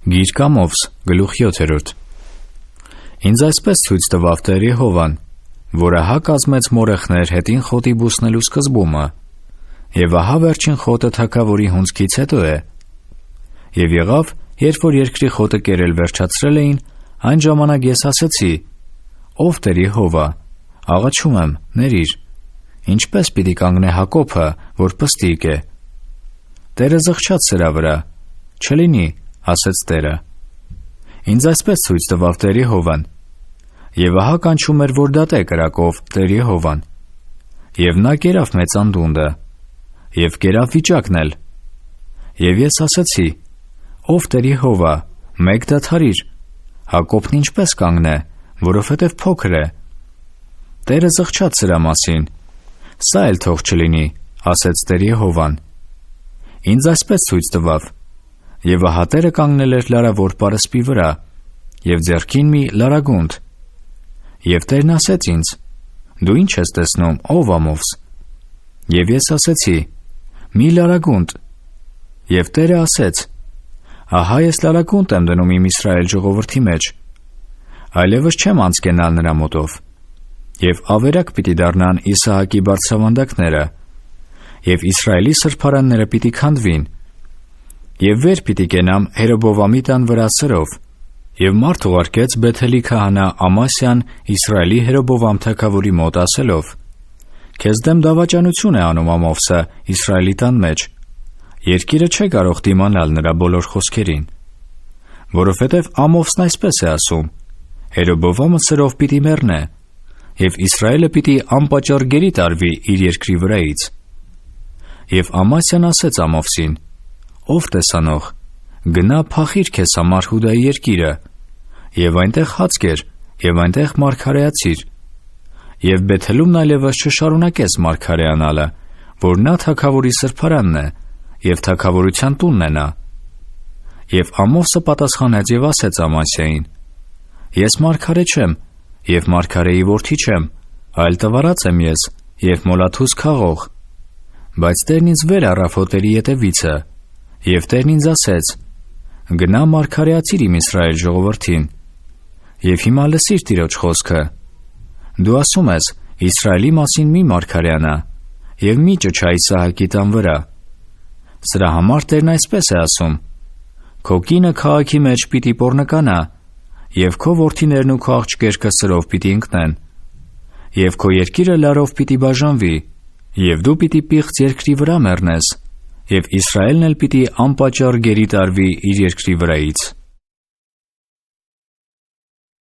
Գիրք Ամովս, գլուխ 7. Ինձ այսպես ցույց տվավ Տեր Եհովան, որ ահա կազմեց մորեխներ հետին խոտի բուսնելու սկզբումը, եւ ահա վերջին խոտը թագավորի հունձքից հետո է։ Եվ եղավ, երբ որ երկրի խոտը կերել վերջացրել էին, այն ժամանակ ես ասեցի. «Ով Տեր Եհովա, աղաչում եմ, ների՛ր, ինչպես պիտի կանգնե Հակոբը, որ պստիկ է»։ Տերը զղջաց սրա վրա. «Չլինի», ասեց Տերը։ Ինձ այսպես ցույց տվավ Տեր Եհովան. եւ ահա կանչում էր, որ դատե կրակով Տեր Եհովան։ Եվ նա կերավ մեծ անդունդը, եւ կերավ վիճակն էլ։ Եվ ես ասեցի. «Ով Տեր Եհովա, մեկ դադարիր, Հակոբն ինչպես կանգնե, որովհետև փոքր է»։ Տերը զղջաց սրա մասին. «Սա էլ թող չլինի», ասեց Տեր Եհովան։ Ինձ այսպես ցույց տվավ. եւ ահա Տերը կանգնել էր լարավոր պարսպի վրա, եւ ձեռքին մի լարագունդ։ Եվ Տերն ասեց ինձ. «Դու ի՞նչ ես տեսնում, ով Ամովս»։ Եվ ես ասեցի. «Մի լարագունդ»։ Եվ Տերը ասեց. «Ահա ես լարագունդ եմ դնում իմ Իսրայել ժողովրդի մեջ, այլևս չեմ անցկենալ նրա մոտով, եւ ավերակ պիտի դառնան Իսահակի բարձրավանդակները, եւ Իսրայելի սրբարանները պիտի քանդվին, եւ վեր պիտի կենամ Հերոբովամի տան վրա սրով»։ Եվ մարդ ուղարկեց Բեթելի քահանա Ամասյան Իսրայելի Հերոբովամ թագավորի մոտ ասելով. «Քեզ դեմ դավաճանություն է անում Ամովսը Իսրայելի տան մեջ, երկիրը չէ կարող դիմանալ նրա բոլոր խոսքերին, որովհետև Ամովսն այսպես է ասում. Հերոբովամը սրով պիտի մեռնե, եւ Իսրայելը պիտի անպատճառ գերի տարվի իր երկրի վրայից»։ Եվ Ամասյան ասեց Ամովսին. «Ով տեսանող, գնա փախիր քեզ համար Հուդայի երկիրը, եւ այնտեղ հաց կեր, եւ այնտեղ մարգարեացիր, եւ Բեթելումն այլևս չշարունակես մարգարեանալը, որ նա թագավորի սրբարանն է, եւ թագավորության տունն է նա»։ Եվ Ամովսը պատասխանեց եւ ասեց Ամասյային. «Ես մարգարե չեմ, եւ մարգարեի որդի չեմ, այլ տվարած եմ ես, եւ Մոլաթուս քաղող։ Բայց Տերն ինձ վեր առավ հոտերի ետևիցը, եւ Տերն ինձ ասեց. «Գնա մարգարեացիր իմ Իսրայել ժողովրդին, եւ հիմա լսիր Տիրոջ խոսքը. դու ասում ես. Իսրայելի մասին մի մարգարեանա, եւ մի ճչա Իսահակի տան վրա։ Սրա համար Տերն այսպես է ասում. քո կինը քաղաքի մեջ պիտի պոռնկանա, եւ քո որդիներն ու քո աղջիկերքը սրով պիտի ընկնեն, եւ քո երկիրը լարով պիտի բաժանվի, եւ դու պիտի պիղծ երկրի վրա մեռնես, եւ Իսրայելն էլ պիտի անպատճառ գերի տարվի իր երկրի վրայից»։